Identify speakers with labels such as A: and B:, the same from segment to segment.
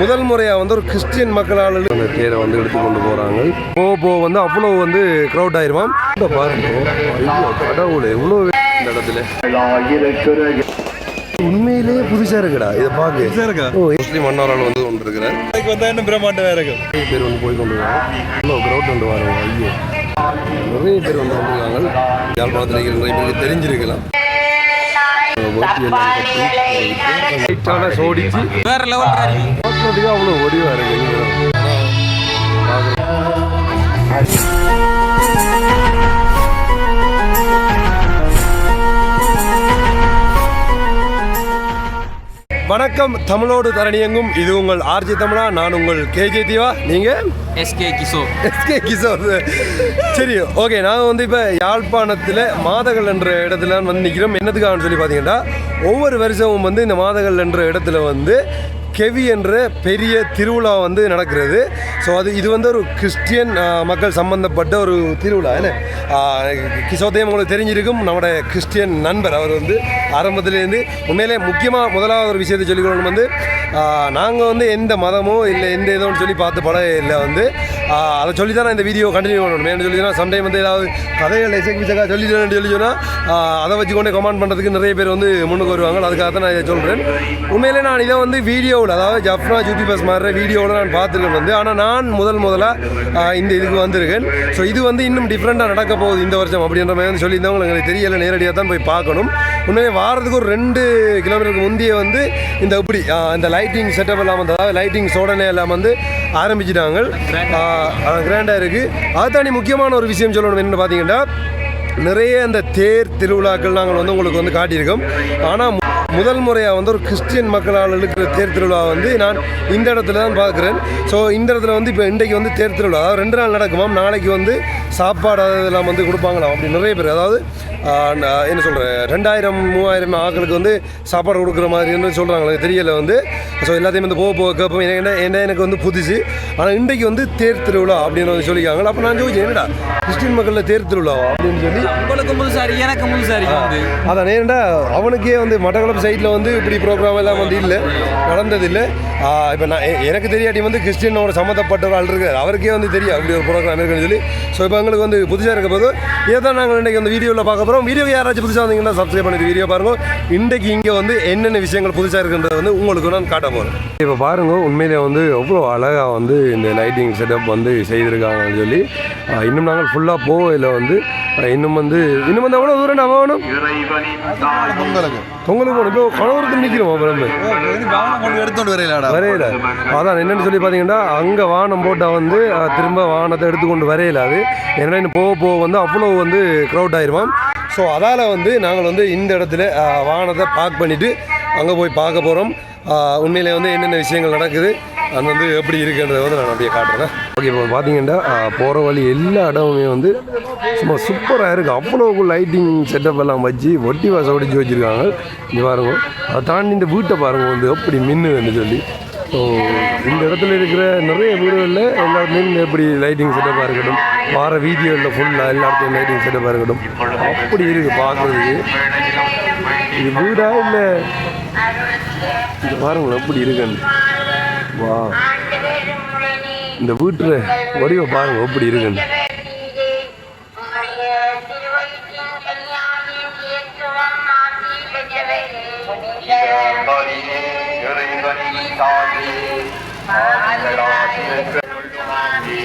A: முதல் முறையாக வந்து ஒரு கிறிஸ்டியன் மக்களால் அந்த தேரை வந்து எடுத்துக்கொண்டு போகிறாங்க. போக வந்து அவ்வளோ வந்து க்ரௌட் ஆயிருவான். பாருங்க கடவுள் எவ்வளோ இந்த இடத்துல உண்மையிலேயே புதுசாக இருக்குடா. இதை பார்க்க முஸ்லீம் அண்ணாரால் வந்து கொண்டு இருக்கிறார். அதுக்கு வந்தால் இன்னும் பிரமாண்டமாக இருக்கும். நிறைய பேர் வந்து போய் கொண்டு வராங்க. இவ்வளோ க்ரௌட் கொண்டு வராங்க. ஐயோ நிறைய பேர் வந்து வந்துருக்காங்க. யாழ்ப்பாணத்தில் நிறைய பேருக்கு தெரிஞ்சிருக்கலாம். சோடிச்சு வேற லெவல் பார்க்கறதுக்கு அவ்வளோ ஒடிவா இருக்கு. வணக்கம், தமிழோடு தரணியங்கும். இது உங்கள் ஆர்ஜி தமிழா. நான் உங்கள் கேஜே தீவா. நீங்கள்
B: எஸ்கே கிஷோர்.
A: சரி, ஓகே. நாங்கள் வந்து இப்போ யாழ்ப்பாணத்தில் மாதகள் என்ற இடத்துல வந்து நிற்கிறோம். என்னதுக்காகன்னு சொல்லி பார்த்தீங்கன்னா, ஒவ்வொரு வருஷமும் வந்து இந்த மாதகள் என்ற இடத்துல வந்து கெவி என்ற பெரிய திருவிழா வந்து நடக்கிறது. ஸோ இது வந்து ஒரு கிறிஸ்டியன் மக்கள் சம்பந்தப்பட்ட ஒரு திருவிழா. என்ன கிஷோத்தையும் உங்களுக்கு தெரிஞ்சிருக்கும். நம்மளோட கிறிஸ்டியன் நண்பர் அவர் வந்து ஆரம்பத்துலேருந்து உண்மையிலே முக்கியமாக முதலாவது ஒரு விஷயத்தை சொல்லிக்கொள்ளணும் வந்து, நாங்கள் வந்து எந்த மதமோ இல்லை எந்த இதோன்னு சொல்லி பார்த்து படம் இல்லை வந்து அதை சொல்லி தான் நான் இந்த வீடியோ கண்டினியூ பண்ணணும். ஏன்னு சொல்லி சொன்னால் சம்டைம் வந்து ஏதாவது கதைகள் எசைக்கு சொல்லிட்டு சொல்லி சொன்னால் அதை வச்சுக்கொண்டே கமெண்ட் பண்ணுறதுக்கு நிறைய பேர் வந்து முன்னுக்கு வருவாங்க. அதுக்காக தான் நான் இதை சொல்கிறேன். உண்மையிலே நான் இதை வந்து வீடியோவில், அதாவது ஜப்னா யூடியூபர்ஸ் மாதிரி வீடியோவில் நான் பார்த்துருக்கேன் வந்து. ஆனால் நான் முதலாக இந்த இதுக்கு வந்திருக்கேன். ஸோ இது வந்து இன்னும் டிஃப்ரெண்ட்டாக நடக்க போகுது இந்த வருஷம் அப்படின்ற மாதிரி வந்து சொல்லியிருந்தவங்க எங்களுக்கு தெரியலை. நேரடியாக தான் போய் பார்க்கணும். உண்மையிலே வாரத்துக்கு ஒரு 2 கிலோமீட்டருக்கு முந்தைய வந்து இந்த இப்படி இந்த லைட்டிங் செட்டப் எல்லாம் வந்து, அதாவது லைட்டிங் சோடனை எல்லாம் வந்து ஆரம்பிச்சிட்டாங்க. கிராண்டாக இருக்குது. அதுதாண்டி முக்கியமான ஒரு விஷயம் சொல்லணும். என்னென்னு பார்த்தீங்கன்னா, நிறைய அந்த தேர் திருவிழாக்கள் நாங்கள் வந்து உங்களுக்கு வந்து காட்டியிருக்கோம். ஆனால் முதல் முறையாக வந்து ஒரு கிறிஸ்டியன் மக்களால் இருக்கிற தேர் திருவிழா வந்து நான் இந்த இடத்துல தான் பார்க்குறேன். ஸோ இந்த இடத்துல வந்து இப்போ இன்றைக்கு வந்து தேர் திருவிழா, அதாவது 2 நாள் நடக்குமாம். நாளைக்கு வந்து சாப்பாடு அதெல்லாம் வந்து கொடுப்பாங்களாம். அப்படி நிறைய பேர், அதாவது என்ன சொல்கிறேன், 2000-3000 ஆட்களுக்கு வந்து சாப்பாடு கொடுக்குற மாதிரின்னு சொல்கிறாங்க. தெரியலை வந்து. ஸோ எல்லாத்தையும் வந்து போக கேட்போம். எனக்கு வந்து புதுசு. ஆனால் இன்றைக்கு வந்து தேர் திருவிழா அப்படின்னு வந்து சொல்லிக்காங்க. அப்போ நான் ചോദിச்சேன், என்னடா கிறிஸ்டின் மக்களில் தேர் திருவிழாவா அப்படின்னு சொல்லி.
B: உங்களுக்கு முழுசாரி, எனக்கு முழுசாரி வந்து
A: அதான் ஏன்டா அவனுக்கே வந்து மட்டக்களப்பு சைட்டில் வந்து இப்படி ப்ரோக்ராம் எல்லாம் வந்து இல்லை, நடந்ததில்லை. இப்போ நான் எனக்கு தெரியாட்டி வந்து கிறிஸ்டியனோட சம்மந்தப்பட்ட ஒரு ஆள் இருக்கார், அவருக்கே வந்து தெரியும் அப்படி ஒரு ப்ரோக்ராம் இருக்குன்னு சொல்லி. ஸோ இப்போ எங்களுக்கு வந்து புதுசாக இருக்க போது இதை தான் நாங்கள் இன்றைக்கி வந்து வீடியோவில் பார்க்க போகிறோம். வீடியோ யாராச்சும் புதுசாக வந்தீங்கன்னா சப்ஸ்கிரைப் பண்ணிட்டு வீடியோ பாருங்கள். இன்றைக்கு இங்கே வந்து என்னென்ன விஷயங்கள் புதுசாக இருக்குன்றதை வந்து உங்களுக்கு நான் காட்ட போகிறேன். இப்போ பாருங்கள், உண்மையிலே வந்து எவ்வளோ அழகாக வந்து இந்த லைட்டிங் செட்டப் வந்து செய்திருக்காங்கன்னு சொல்லி. இன்னும் நாங்கள் ஃபுல்லாக போகல வந்து இன்னும் வந்து எவ்வளோ தூரம் நான் போகணும். பொங்கலுக்கு போகணும். இப்போ கணவருக்கு நிற்கிறோம். அப்புறம்
B: எடுத்துட்டு வரையில
A: அதான் என்னென்னு சொல்லி பார்த்தீங்கன்னா, அங்கே வானம் போட்டால் வந்து திரும்ப வானத்தை எடுத்துக்கொண்டு வரையிலாது. ஏன்னா இன்னும் போக வந்து அவ்வளோ வந்து க்ரௌட் ஆயிடுவான். ஸோ அதால் வந்து நாங்கள் வந்து இந்த இடத்துல வானத்தை பார்க் பண்ணிவிட்டு அங்கே போய் பார்க்க போகிறோம். உண்மையிலே வந்து என்னென்ன விஷயங்கள் நடக்குது, அது வந்து எப்படி இருக்குன்றதை வந்து நான் அப்படியே காட்டுறேன். ஓகே, இப்போ பார்த்தீங்கன்னா போகிற வழி எல்லா இடமுமே வந்து சும்மா சூப்பராக இருக்குது. அவ்வளோ லைட்டிங் செட்டப் எல்லாம் வச்சு ஒட்டி வாசம் ஒடிச்சு வச்சுருக்காங்க. இங்கே பாருங்க, அதை தாண்டி இந்த வீட்டை பாருங்கள் வந்து எப்படி மின்னுன்னு சொல்லி. ஸோ இந்த இடத்துல இருக்கிற நிறைய வீடுகளில் எல்லா இடத்துலையும் எப்படி லைட்டிங் செட்டப்பாக இருக்கட்டும், வார வீதிகளில் ஃபுல்லாக எல்லா இடத்துலையும் லைட்டிங் செட்டப்பாக இருக்கட்டும். அப்படி இருக்குது பார்க்குறதுக்கு. இது வீடா இல்லை, இது பாருங்களேன் எப்படி இருக்குன்னு. வா, இந்த வீட்டுல வடிவ பாருங்க எப்படி இருக்குன்னு.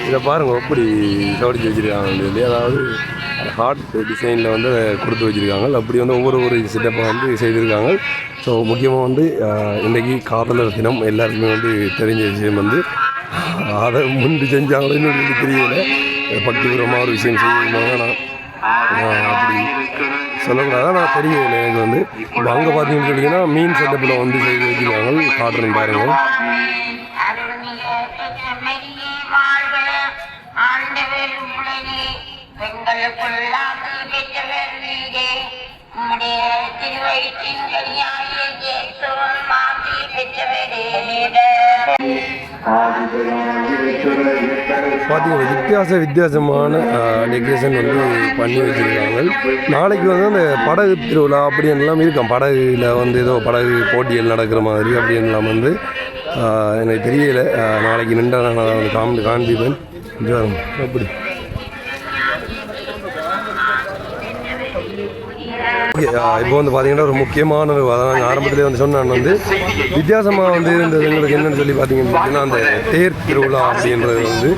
A: இதை பாருங்க எப்படி சோடிச்சு வச்சிருக்காங்க இல்லையா, அதாவது ஹார்ட் டிசைனில் வந்து கொடுத்து வச்சுருக்காங்க. அப்படி வந்து ஒவ்வொரு செட்டப்பை வந்து செய்திருக்காங்க. ஸோ முக்கியமாக வந்து இன்றைக்கி காதலர் தினம். எல்லாருக்குமே வந்து தெரிஞ்ச விஷயம் வந்து அதை முன்பு செஞ்சாங்கன்னு சொல்லி தெரியல. பக்திபூர்வமாக ஒரு விஷயம் செய்யணுமாங்க நான் அப்படி சொல்லக்கூடாதான், நான் தெரியல எனக்கு வந்து. இப்போ அங்கே பார்த்தீங்கன்னு சொல்லிங்கன்னா மீன் செட்டப்பில் வந்து செய்து வச்சுருக்காங்க. காட்டுறேன் பாருங்கள். பார்த்தீங்கன்னா வித்தியாசமான டெக்கரேஷன் வந்து பண்ணி வச்சுருக்காங்க. நாளைக்கு வந்து அந்த படகு திருவிழா அப்படின்லாம் இருக்கான். படகுல வந்து ஏதோ படகு போட்டிகள் நடக்கிற மாதிரி அப்படின்லாம் வந்து எனக்கு தெரியல. நாளைக்கு நின்றா நான் வந்து காண்பிப்பேன். அப்படி ஓகே. இப்போ வந்து பார்த்தீங்கன்னா ஒரு முக்கியமான அதான் ஆரம்பத்திலே வந்து சொன்னான் வந்து வித்தியாசமாக வந்து இருந்தது எங்களுக்கு என்னென்னு சொல்லி பார்த்தீங்கன்னா அந்த தேர் திருவிழா அப்படின்றது வந்து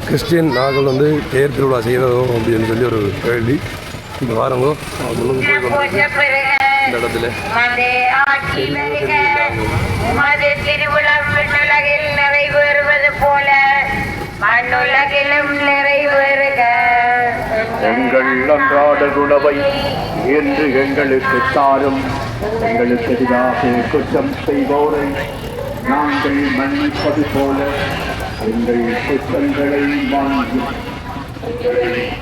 A: கிறிஸ்டியன் நாங்கள் வந்து தேர் திருவிழா செய்கிறதோ அப்படின்னு சொல்லி ஒரு கேள்வி. இப்போ வாரங்கோ இந்த இடத்துல
C: நிறைவேறுவது போல மண்ணுலகிலும் நிறைவேறுக.
D: எங்கள் அன்றாட உணவை என்று எங்களுக்கு தாரும். எங்களுக்கு எதிராக குற்றம் செய்வோரை நாங்கள் மன்னிப்பது போல எங்கள் குற்றங்களை வாங்கி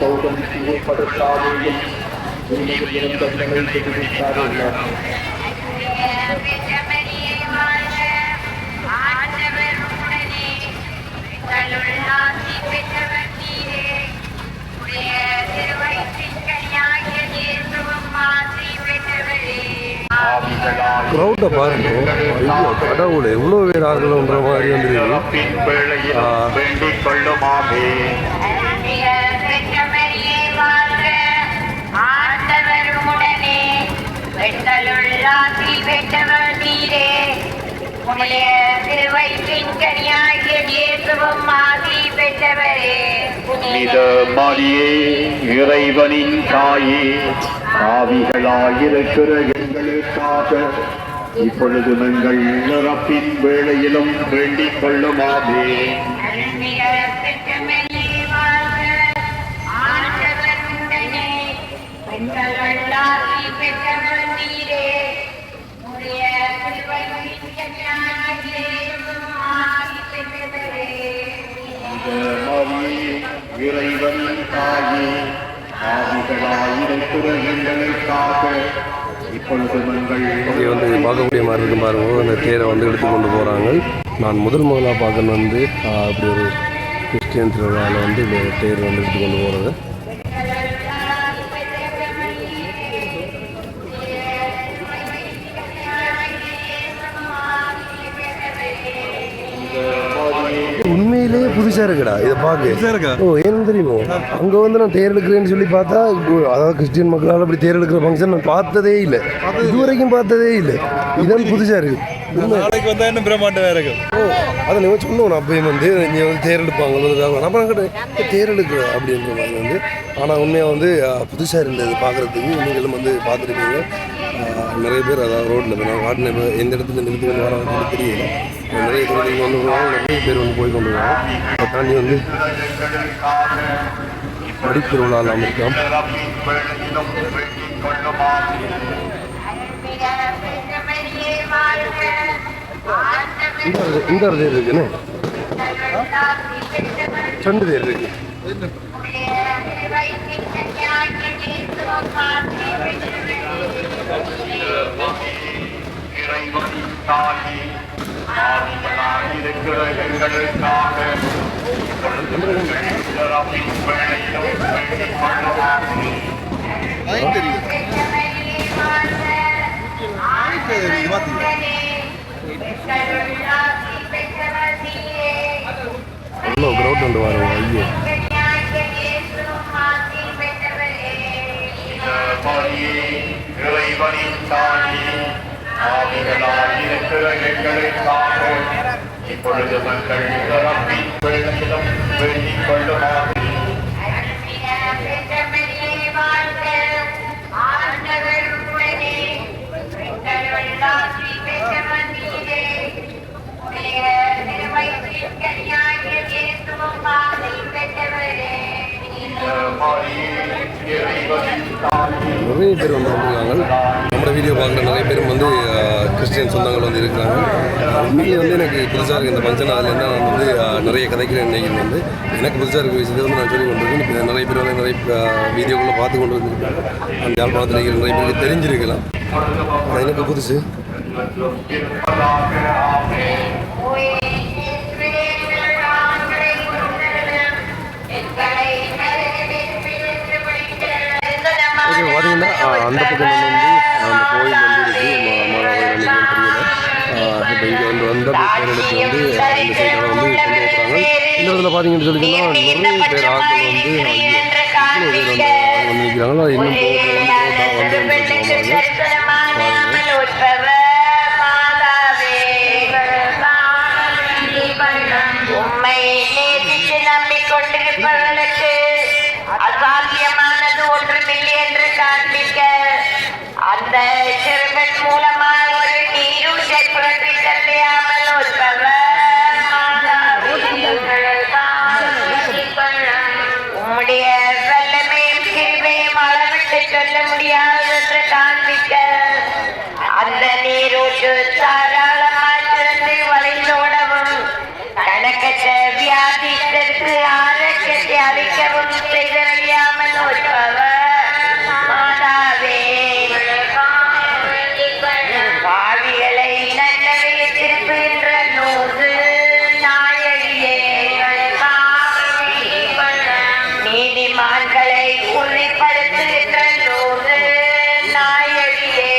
D: சோதனை செய்யப்படுத்தாதையும்
A: க்ரௌட்டை பாருங்க. ஐயோ கடவுள் எவ்வளோ பேர் ஆகணுன்ற மாதிரி வந்துருக்கு.
D: வேண்டிக் கொள்ளுமாமே. புனித மரியே இறைவனின் தாயே, பாவிகளாயிருக்கிற எங்களுக்காக இப்பொழுது எங்கள் இறப்பின் வேளையிலும் வேண்டிக் கொள்ளுமாமே. இறைவனின் தாயே, பாவிகளாயிருக்கிற எங்களுக்காக இப்பொழுது
A: இங்கே வந்து பார்க்கக்கூடிய மாதிரி இருக்கும் பாருங்க. அந்த தேரை வந்து எடுத்துக்கொண்டு போகிறாங்க. நான் முதலாக பார்க்கணும் வந்து அப்படி ஒரு கிறிஸ்டியன் திருவிழாவில் வந்து இந்த தேர் வந்து எடுத்துக்கொண்டு போகிறது. உண்மையிலேயே புதுசாக இருக்குடா இதை பார்க்க. ஓ ஏன்னு தெரியுமோ, அங்கே வந்து நான் தேர் எடுக்கிறேன்னு சொல்லி பார்த்தா அதாவது கிறிஸ்டியன் மக்களால் அப்படி தேர் எடுக்கிற ஃபங்க்ஷன் நான் பார்த்ததே இல்லை, இதுவரைக்கும் பார்த்ததே இல்லை. இதான் புதுசாக இருக்குது.
B: நாளைக்கு வந்தா என்ன பிரம்மாண்டமாக இருக்கும்.
A: ஓ அதை நீங்கள் சொன்னோம் அப்பயும் வந்து நீங்கள் வந்து தேர் எடுப்பாங்க அப்புறம் கிட்ட தேர் எடுக்கிற அப்படின்ற மாதிரி வந்து. ஆனால் உண்மையாக வந்து புதுசாக இருந்தது பார்க்குறதுக்கு. நீங்களும் வந்து பார்த்துருப்பீங்க. நிறைய பேர் அதாவது ரோட்டில் இப்போ நான் காட்டின இப்போ எந்த இடத்துல நிறுத்தி கொண்டு வராங்க தெரியல. நிறைய தொழிலுக்கு வந்து வருவாங்க, நிறைய பேர் வந்து போய் கொண்டு வருவாங்க. அதை தாண்டி வந்து படித்திருவிழா எல்லாம் இருக்கலாம். இந்த தேர் இருக்குன்னு ரெண்டு தேர் இருக்கு. எவ்வளோ க்ரௌட் வந்து வரும். ஐயோ
D: இறைவனின் தாயே, பாவிகளாயிருக்கிற எங்களுக்காக இப்பொழுது எங்கள் இறப்பின் வேளையிலும் வேண்டிக் கொள்ளுமாறு.
A: நிறைய பேர் வந்து வந்துருக்காங்க. நம்மளோட வீடியோ பார்க்குற நிறைய பேரும் வந்து கிறிஸ்டியன் சொந்தங்கள் வந்து இருக்கிறாங்க. உண்மையிலே வந்து எனக்கு புதுசாக இருக்குது இந்த ஃபங்க்ஷன். அதில் என்ன நான் வந்து நிறைய கதைக்கிறேன். இன்றைக்கி வந்து எனக்கு புதுசாக இருக்க விஷயத்தை வந்து நான் சொல்லி கொண்டிருக்கேன். இப்போ நிறைய பேர் வந்து நிறைய வீடியோக்குள்ளே பார்த்து கொண்டு வந்துருக்காங்க. அந்த யாழ்ப்பாணத்தில் இருக்கிற நிறைய பேருக்கு தெரிஞ்சிருக்கலாம். எனக்கு புதுசு. எடுத்து வந்து இந்த சைடில் வந்து கொண்டு போகிறாங்க. இந்த இடத்துல பார்த்தீங்கன்னு சொல்லி சொன்னால் நிறைய பேர் ஆட்கள் வந்து இவ்வளோ பேர் வந்து வந்து நிற்கிறாங்களோ இன்னும்
C: நம்பிக்கொண்டிருப்பவர்களுக்கு அசாத்தியமானது ஒன்றுமில்லை என்று காண்பிக்க அந்த சிறுவன் மூலமாக ஒரு நீரூற்றை புரட்டித் தள்ளியாமல் உம்முடைய வல்லமையும் கிருபையும் அளவிட்டு சொல்ல முடியாது என்று காண்பிக்க அந்த நீரூற்று தாராளமாய் திறந்து வளைந்தோடவும் கணக்கற்ற வியாதிக்கு ஆரோக்கியத்தை அளிக்கவும் செய்தறியாமல் பாவிகளை நல்லவையை திருப்புகின்ற நூறு நாயகியே, நீதிமான்களை உறுதிப்படுத்துகின்ற நூறு நாயகியே,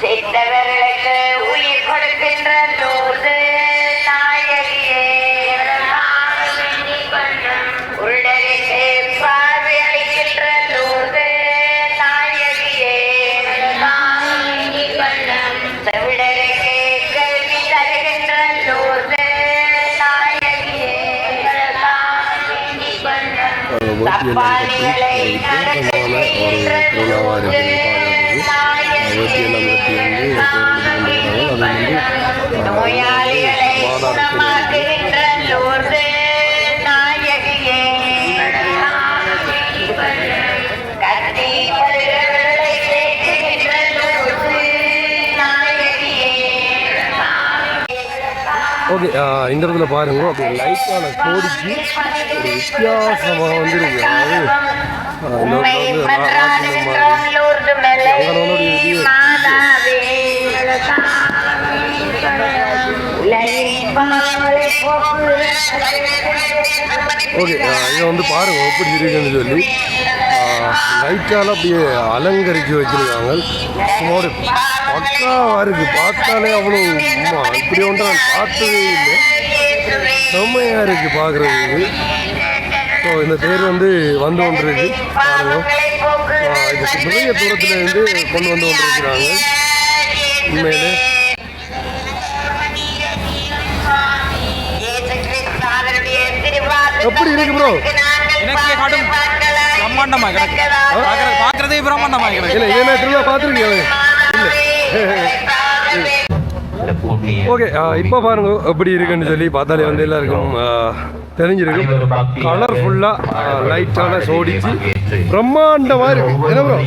C: செத்தவர்களுக்கு உயிர் கொடுக்கின்ற நூறு நாயகியே, உள்ளருக்கு பார்வை அளிக்கின்ற நூறு நாயகியே, செவிடருக்கு கல்வி தருகின்ற நூறு நாயகியே, தப்பாளிகளை நடக்கின்ற நூறு நோயாளிகளை குணமாக்குகின்ற நூறு நாயகியே, கத்தி படுகிறவர்களை தேற்றுகின்ற நூறு நாயகியே.
A: ஓகே. இந்த இடத்துல பாருங்க அப்படி லைட்டான கோடிக்கு ஒரு வித்தியாசமாக வந்துருக்கு. அதாவது இந்த இடத்துல ஓகே. இதை வந்து பாருங்க எப்படி இருக்குன்னு சொல்லி லைட்டால் அப்படியே அலங்கரித்து வச்சுருக்காங்க. சும்மா ஒரு பக்காவாக இருக்குது. பார்த்தாலே அவ்வளோ இப்படி ஒன்று நான் பார்த்ததே இல்லை. செம்மையாக இருக்குது பார்க்குறதுக்கு. ஸோ இந்த தேர் வந்து கொண்டு இருக்கு பாருங்க. இது நிறைய தூரத்தில் இருந்து கொண்டு கொண்டிருக்கிறாங்க. உண்மையிலே எப்படி இருக்கு ப்ரோ?
B: எனக்கு கடும் பிரம்மாண்டமா கிடக்கு. பார்க்கறதே பிரம்மாண்டமா கிடக்கு.
A: இல்லை இதே நேரத்தில் பார்த்துருக்கீங்க? ஓகே. இப்போ பாருங்க எப்படி இருக்குன்னு சொல்லி பார்த்தாலே வந்து எல்லாருக்கும் தெரிஞ்சிருக்கும். கலர்ஃபுல்லாக லைட்டான சோடிச்சு பிரம்மாண்டமாக இருக்கு. என்ன ப்ரோ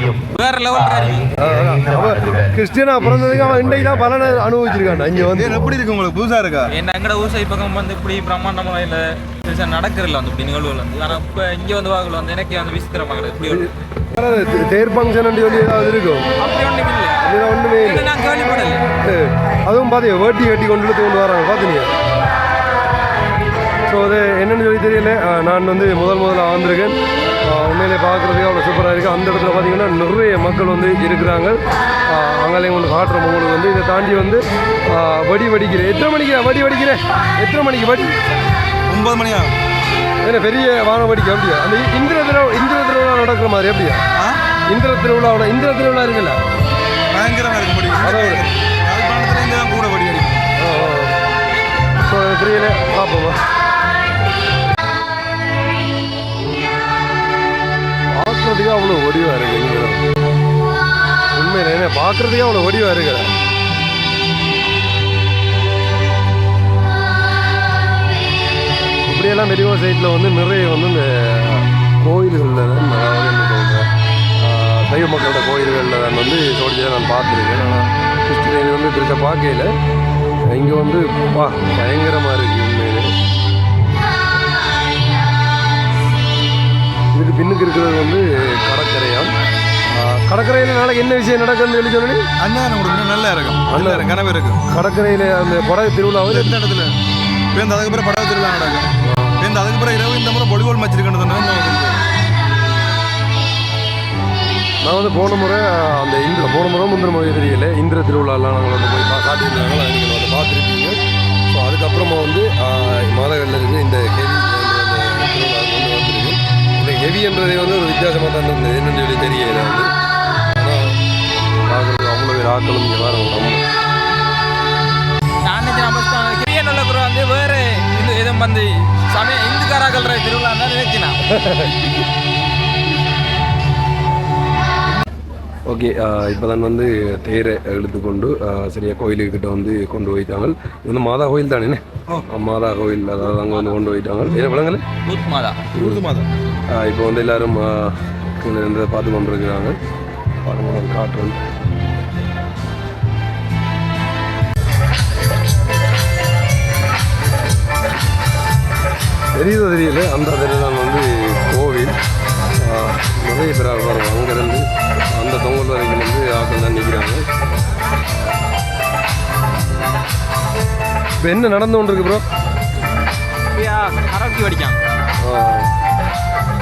B: வேற லெவல்.
A: கிறிஸ்டியனா பிறந்ததுக்கு அவன் இன்றைக்கு தான் பலனை அனுபவிச்சிருக்கான். இங்கே வந்து
B: எப்படி இருக்கு உங்களுக்கு? புதுசாக இருக்கா? என்ன எங்கட ஊசை பக்கம் வந்து இப்படி பிரம்மாண்டமாக இல்லை நடக்கிறதில்ல வந்து இப்படி நிகழ்வுகள் வந்து. ஆனால் இப்போ இங்கே வந்து வாங்கல வந்து எனக்கு வந்து விசித்திரமாக இப்படி
A: தேர் ஃபங்க்ஷன் சொல்லி ஏதாவது இருக்கும்?
B: அப்படி ஒன்றும் இல்லை.
A: ஒன்றுமே இல்லை.
B: நான் கேள்விப்படலை.
A: அதுவும் பார்த்தீங்க வேட்டி கட்டி கொண்டு வராங்க பார்த்தீங்க. ஸோ அது என்னென்னு சொல்லி தெரியல. நான் வந்து முதல்ல வந்திருக்கேன். உண்மையிலே பார்க்குறதுக்கு அவ்வளோ சூப்பராக இருக்குது. அந்த இடத்துல பார்த்தீங்கன்னா நிறைய மக்கள் வந்து இருக்கிறாங்க. அங்கேயும் ஒன்று காட்டுறோம் உங்களுக்கு வந்து. இதை தாண்டி வந்து வடி வடிக்கிறேன். எத்தனை மணிக்கு வடி வடிக்கிறேன்? எத்தனை மணிக்கு வடி?
B: 9 மணியா?
A: ஏன்னா பெரிய வானம் வடிக்க அப்படியா? அந்த இந்திர திருவிழா நடக்கிற மாதிரி அப்படியா? இந்திர திருவிழா இருக்குல்ல,
B: பயங்கரமாக இருக்க முடியும். யாழ்ப்பாணத்தில் இங்கே தான் கூட வடி அடிக்கும்.
A: ஸோ தெரியல, பார்ப்போமா. பார்க்குறதுக்கு அவ்வளோ வடிவாக இருக்கு. உண்மையில என்ன பார்க்குறதுக்கே அவ்வளோ வடிவாக இருக்கிற. இப்படியெல்லாம் மெரிவா சைட்டில் வந்து நிறைய வந்து இந்த கோயில்களில் தான், அதாவது என்ன சொல்கிறேன், சைவ மக்களோட கோயில்களில் தான் வந்து சோடிச்சதை நான் பார்த்துருக்கேன். ஆனால் கிறிஸ்டின் வந்து பெருசாக பார்க்கல. இங்கே வந்து பயங்கரமாக இருக்குது உண்மையிலே. இதுக்கு பின்னுக்கு இருக்கிறது வந்து கடற்கரையாம். கடற்கரையில் நாளைக்கு என்ன விஷயம் நடக்குதுன்னு சொல்லி சொன்னேன்.
B: அண்ணன் உங்களுக்கு நல்லா இருக்கும். அண்ணன் கனவு இருக்கும்.
A: கடற்கரையில் அந்த படகு திருவிழாவில்
B: எந்த இடத்துல பேருந்து அதுக்கப்புறம் படகு திருவிழா நடக்கும். பேருந்து அதுக்கப்புறம் இரவு இந்த முறை பொலிகோல் மச்சிருக்கணும்.
A: நான் வந்து போன முறை அந்த போன முறை முந்தின முறை தெரியல இந்திர திருவிழாலாம் நாங்கள் வந்து போய் காட்டியிருந்தாங்க, அதை நீங்கள் வந்து பார்த்துருப்பீங்க. ஸோ அதுக்கப்புறமா வந்து மாதகளில் இருந்து இந்த ஹெவி அந்த திருவிழா வந்து வந்துருக்கு. இந்த ஹெவின்றதே வந்து ஒரு வித்தியாசமாக தான் இருந்தது, என்னென்னு சொல்லி தெரியல வந்து. ஆனால் பார்க்குறது அவ்வளோ பேர் ஆக்களும் இங்கே வரும் நம்ம
B: வந்து வேறு இது எதுவும் வந்து சமய இந்துக்காராக்கள் திருவிழா தான் நினைச்சினா.
A: ஓகே, இப்போ தான் வந்து தேரை எடுத்துக்கொண்டு சரியாக கோயிலுக்கிட்ட வந்து கொண்டு போயிட்டாங்க. இது வந்து மாதா கோயில் தானே, மாதா கோயில், அதாவது அங்கே வந்து கொண்டு போயிட்டாங்க. என்ன பழங்கள்
B: மாதா.
A: இப்போ வந்து எல்லோரும் பார்த்து கொண்டு இருக்கிறாங்க. காட்டுறோம். தெரியல அந்த தான் வந்து கோவில் நிறைய பேர் வரும். அங்கேருந்து அந்த தொங்கல் வரைக்கும் வந்து ஆட்கள் தான் நிற்கிறாங்க. இப்போ என்ன நடந்து கொண்டு இருக்கு ப்ரோ?
B: கராக்கி வடிக்காங்க.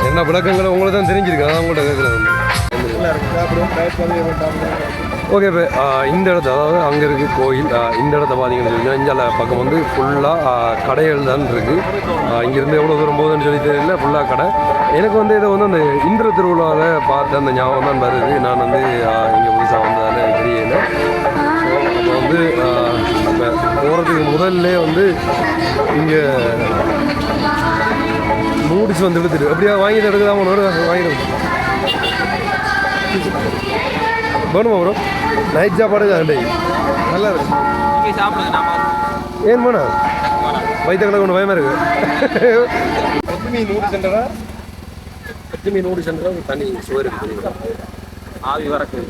A: என்ன விளக்கங்களை உங்களுக்கு தான் தெரிஞ்சிருக்கு, அதான் உங்கள்கிட்ட கேட்குறது. ஓகே, இப்போ இந்த இடத்த, அதாவது அங்கே இருக்குது கோயில், இந்த இடத்த பார்த்தீங்கன்னு சொல்லி இஞ்சால பக்கம் வந்து ஃபுல்லாக கடைகள் தான் இருக்குது. இங்கேருந்து எவ்வளோ தூரம் போகுதுன்னு சொல்லி தெரியல, ஃபுல்லாக கடை. எனக்கு வந்து இதை வந்து அந்த இந்திர திருவிழாவில் பார்த்த அந்த ஞாபகம் தான் வருது. நான் வந்து இங்கே புதுசாக வந்ததால் தெரியல. ஸோ அப்போ வந்து இப்போ போகிறதுக்கு முதல்ல வந்து இங்கே நூடுல்ஸ் வந்து எடுத்துட்டு அப்படியே வாங்கிட்டு எடுக்குதான் வாங்கிட்டு வேணுமா ப்ரோ? நைட் சாப்பாடு தான் நல்லா இருக்கு. ஏன் போனா வயிற்றுக்கடை கொண்டு பயமாக இருக்கு. லட்சுமி நூடு சென்டரா தனி சுவர் இருக்கு,
B: ஆவி வரக்கு.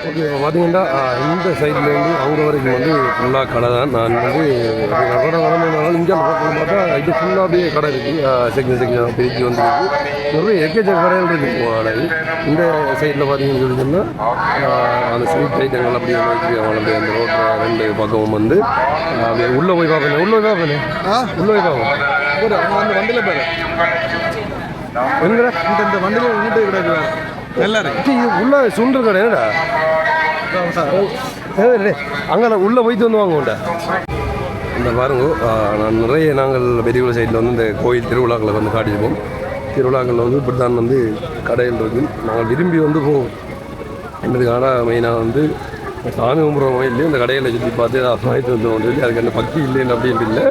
A: ஓகே, இப்போ பார்த்தீங்கன்னா இந்த சைட்லேருந்து அங்கே வரைக்கும் வந்து ஃபுல்லாக கடை தான். நான் வந்து கடை வளர்ந்ததுனால இங்கே பார்த்தா இது ஃபுல்லாக அப்படியே கடை இருக்குது. செக்ஷன் பிரிச்சு வந்துருக்கு. நிறைய எக்கச்சக்க கடைகள் இருக்குது. இந்த சைடில் பார்த்தீங்கன்னு சொல்லி சொன்னால் அந்த ஸ்வீட் ஐட்டங்கள் அப்படி வச்சுருக்காங்க. அந்த ரோட்டில் ரெண்டு பக்கமும் வந்து அப்படியே உள்ளே போய் பார்ப்பேன். உள்ளே போய் பார்ப்போம்.
E: அந்த வண்டியில் பாரு
A: எங்கடா
E: இந்த வண்டியில் வீட்டு கிடையாது நல்லா இருக்கு.
A: உள்ள சுண்டு கடை என்னடா அங்கே உள்ளே போயிட்டு வந்து வாங்குவோண்டா. இந்த பாருங்க, நான் நிறைய நாங்கள் பெரியகுள சைடில் வந்து இந்த கோயில் திருவிழாக்களை வந்து காட்டியிருப்போம். திருவிழாக்களில் வந்து இப்படி தான் வந்து கடைகள் இருக்குது. நாங்கள் விரும்பி வந்து போவோம். என்னதுக்கான மெயினாக வந்து சாமி கும்பிட்றோமோ இல்லையோ இந்த கடையில் சுற்றி பார்த்து அதை வாங்கிட்டு வந்தோம் சொல்லி அதுக்கு அந்த பக்தி இல்லைன்னு அப்படின்ட்டு இல்லை.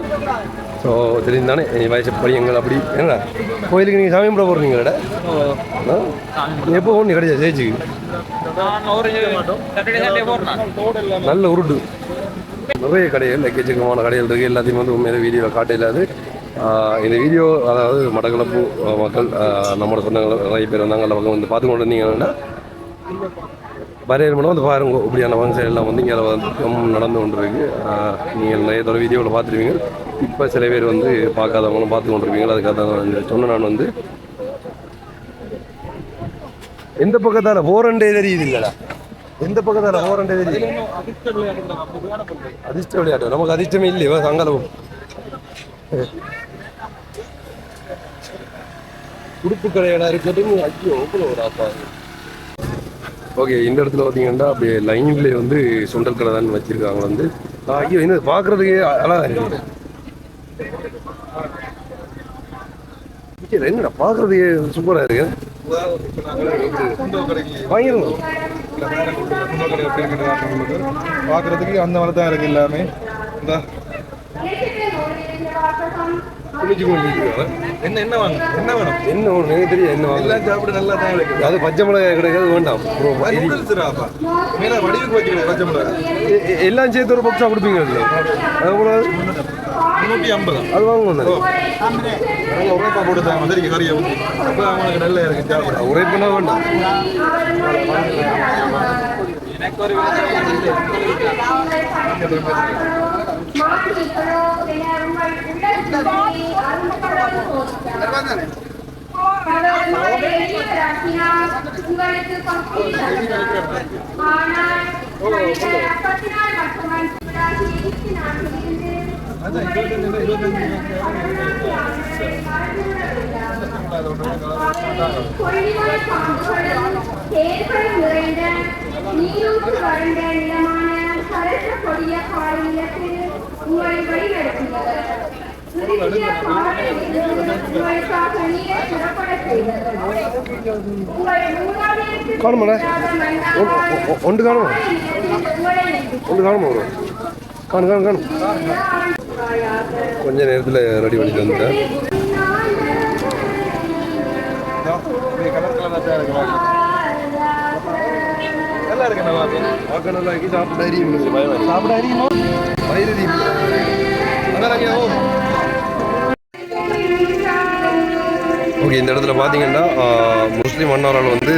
A: ஸோ தெரியும் தானே வயசு பையங்கள் அப்படி என்னடா கோயிலுக்கு நீங்கள் சாமி கும்பிட போகிறீங்களா? எப்போ ஒன்று கிடையாது ஜெயிச்சுக்கு நல்ல உருட்டு நிறைய கடைகள் எக்கச்சக்கமான கடைகள் இருக்குது. எல்லாத்தையும் வந்து உண்மையில வீடியோவில் காட்டில்லாது. இந்த வீடியோ அதாவது மட்டக்களப்பு மக்கள் நம்மளோட சொந்தங்கள் நிறைய பேர் வந்தாங்க. அந்த பக்கம் வந்து பார்த்து கொண்டு வந்தீங்கன்னா வரையணும் வந்து பாருங்க. இப்படியான ஃபங்க்ஷன் எல்லாம் வந்து இங்கே வந்து நடந்து கொண்டு இருக்கு. நீங்கள் நிறைய தடவை வீடியோவில் பார்த்துருவீங்க. இப்போ சில பேர் வந்து பார்க்காதவங்களும் பார்த்து கொண்டிருப்பீங்க. அதுக்காக தான் சொன்ன நான் வந்து எந்த பக்கத்தால் போரண்டே தெரியுது இல்லைடா, எந்த பக்கத்தால் போரண்டே தெரியுது. அதிர்ஷ்ட விளையாட்டு நமக்கு அதிர்ஷ்டமே இல்லையா சங்கலம். உடுப்பு கடையடா இருக்கட்டும். ஐயோ ஒரு ஆப்பா. ஓகே, இந்த இடத்துல பார்த்தீங்கன்னா அப்படியே லைன்லேயே வந்து சுண்டல் கடை தான் வச்சுருக்காங்க. வந்து ஐயோ என்ன பார்க்குறதுக்கே அழகாக இருக்குது. என்னடா பார்க்குறதுக்கே சூப்பராக இருக்கு. வாங்கிடுங்க
E: பார்க்குறதுக்கு அந்த மாதிரி தான் இருக்குது எல்லாமே. இந்த என்ன என்ன வாங்க என்ன வேணும்
A: என்ன ஒன்று எனக்கு தெரியும் என்ன வாங்க.
E: எல்லாம் சாப்பிட நல்லா தான் இருக்குது.
A: அது பச்சை மிளகாய் கிடைக்காது வேண்டாம்.
E: மேலே வடிவுக்கு வச்சுக்கிறேன் பச்சை மிளகாய்
A: எல்லாம் சேர்த்து ஒரு பக்ஸாக கொடுப்பீங்க. அது கூட
E: 350
A: அது வாங்க
E: உரைப்பா போட்டுதான் வந்துருக்கு கறியை வந்து. அப்போ அவங்களுக்கு நல்லா இருக்குது சாப்பிட.
A: உரைப்புனா வேண்டாம்.
B: எனக்கு ஒரு
F: அவர் உங்களை வெளியேறாக்கினார், உங்களுக்கு பக்தி தந்தார். ஆனால் மனிதர் அப்பத்தினால் மட்டுமன் கொள்ளிவான பாம்புகளும் தேர்களும் நிறைந்த நீரூற்று வறண்ட நிலமான கலத்த கொடிய காலநிலத்தில் உங்களை வழிநடத்தியவர். உங்களுக்காக நீரை புறப்பட செய்தவர். உங்கள் மூதாதையருக்கு
A: காணுமாடா? ஒன்று காணுமா?
F: உங்களை
A: ஒன்று காணுமா? ஒரு காணும் கொஞ்ச நேரத்தில் ரெடி பண்ணிட்டு வந்துட்டேன்.
E: கலர் கலராக தான் இருக்கிறாங்க. நல்லா இருக்கு, நல்லா இருக்கு.
A: பார்க்க நல்லா இருக்கு. சாப்பிட அறியும் பயம்
E: சாப்பிட அறியுமா?
A: வயிறு ஓகே. இந்த இடத்துல பார்த்தீங்கன்னா முஸ்லீம் அண்ணாரால் வந்து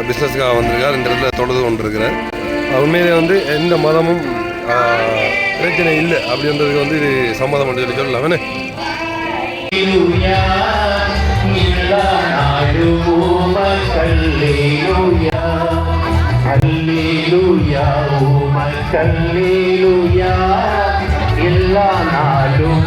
A: பிஸ்னஸ்க்காக வந்திருக்கார். இந்த இடத்துல தொடர்ந்து கொண்டிருக்கிறார். உண்மையிலே வந்து எந்த மதமும் பிரச்சனை இல்லை அப்படின்றதுக்கு வந்து இது சம்மதம் பண்ணி சொல்லலாம். என்ன
G: எல்லா நாளும்